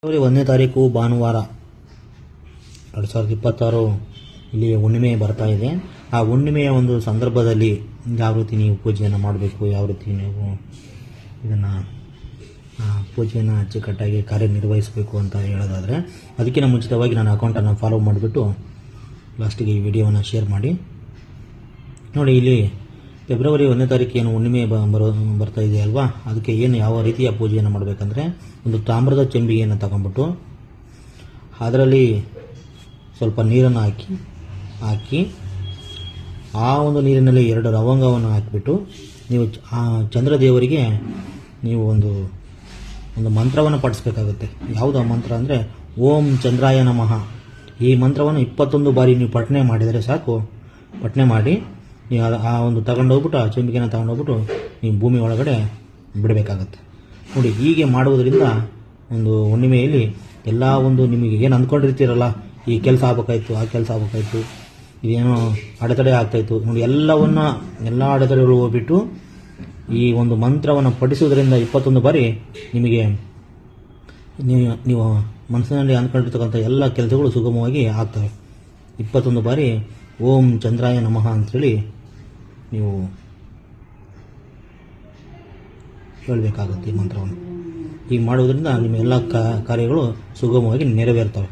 February 1ನೇ ತಾರೀಕು ಭಾನುವಾರ 2026 ಇಲ್ಲಿ ಹುಣ್ಣಿಮೆ ಬರ್ತಾ ಇದೆ. ಆ ಹುಣ್ಣಿಮೆಯ ಒಂದು ಸಂದರ್ಭದಲ್ಲಿ ಯಾವ ರೀತಿ ನೀವು ಪೂಜೆಯನ್ನು ಮಾಡಬೇಕು, ಯಾವ ರೀತಿ ನೀವು ಇದನ್ನು ಪೂಜೆಯನ್ನು ಅಚ್ಚುಕಟ್ಟಾಗಿ ಕಾರ್ಯನಿರ್ವಹಿಸಬೇಕು ಅಂತ ಹೇಳೋದಾದರೆ, ಅದಕ್ಕಿಂತ ಮುಂಚಿತವಾಗಿ ನನ್ನ ಅಕೌಂಟನ್ನು ಫಾಲೋ ಮಾಡಿಬಿಟ್ಟು ಲಾಸ್ಟಿಗೆ ಈ ವಿಡಿಯೋವನ್ನು ಶೇರ್ ಮಾಡಿ ನೋಡಿ. ಇಲ್ಲಿ ಫೆಬ್ರವರಿ 1ನೇ ತಾರೀಕು ಏನು ಹುಣ್ಣಿಮೆ ಬರ್ತಾ ಇದೆ ಅಲ್ವಾ, ಅದಕ್ಕೆ ಏನು ಯಾವ ರೀತಿಯ ಪೂಜೆಯನ್ನು ಮಾಡಬೇಕಂದ್ರೆ, ಒಂದು ತಾಮ್ರದ ಚೆಂಬಿಗೆಯನ್ನು ತಗೊಂಡ್ಬಿಟ್ಟು ಅದರಲ್ಲಿ ಸ್ವಲ್ಪ ನೀರನ್ನು ಹಾಕಿ ಆ ಒಂದು ನೀರಿನಲ್ಲಿ 2 ಲವಂಗವನ್ನು ಹಾಕಿಬಿಟ್ಟು ನೀವು ಆ ಚಂದ್ರದೇವರಿಗೆ ನೀವು ಒಂದು ಮಂತ್ರವನ್ನು ಪಠಿಸಬೇಕಾಗುತ್ತೆ. ಯಾವುದು ಆ ಮಂತ್ರ ಅಂದರೆ ಓಂ ಚಂದ್ರಾಯ ನಮಃ. ಈ ಮಂತ್ರವನ್ನು 21 ಬಾರಿ ನೀವು ಪಠನೆ ಮಾಡಿದರೆ ಸಾಕು. ಪಠನೆ ಮಾಡಿ ನೀವು ಆ ಒಂದು ತಗೊಂಡೋಗ್ಬಿಟ್ಟು, ಆ ಚೆಂಬಿಗೆನ ತಗೊಂಡೋಗ್ಬಿಟ್ಟು ನೀವು ಭೂಮಿ ಒಳಗಡೆ ಬಿಡಬೇಕಾಗತ್ತೆ ನೋಡಿ. ಹೀಗೆ ಮಾಡುವುದರಿಂದ ಒಂದು ಹುಣ್ಣಿಮೆಯಲ್ಲಿ ಎಲ್ಲ ಒಂದು ನಿಮಗೆ ಏನು ಅಂದ್ಕೊಂಡಿರ್ತೀರಲ್ಲ, ಈ ಕೆಲಸ ಆಗಬೇಕಾಯ್ತು, ಆ ಕೆಲಸ ಆಗಬೇಕಾಯ್ತು, ಇದೇನೋ ಅಡೆತಡೆ ಆಗ್ತಾಯಿತ್ತು ನೋಡಿ, ಎಲ್ಲ ಅಡೆತಡೆಗಳು ಹೋಗ್ಬಿಟ್ಟು ಈ ಒಂದು ಮಂತ್ರವನ್ನು ಪಠಿಸುವುದರಿಂದ 21 ಬಾರಿ ನಿಮಗೆ ನೀವು ಮನಸ್ಸಿನಲ್ಲಿ ಅಂದ್ಕೊಂಡಿರ್ತಕ್ಕಂಥ ಎಲ್ಲ ಕೆಲಸಗಳು ಸುಗಮವಾಗಿ ಆಗ್ತವೆ. 21 ಬಾರಿ ಓಂ ಚಂದ್ರಾಯ ನಮಃ ಅಂಥೇಳಿ ನೀವು ಹೇಳಬೇಕಾಗುತ್ತೆ ಈ ಮಂತ್ರವನ್ನು. ಹೀಗೆ ಮಾಡುವುದರಿಂದ ನಿಮ್ಮ ಎಲ್ಲ ಕಾರ್ಯಗಳು ಸುಗಮವಾಗಿ ನೆರವೇರ್ತವೆ.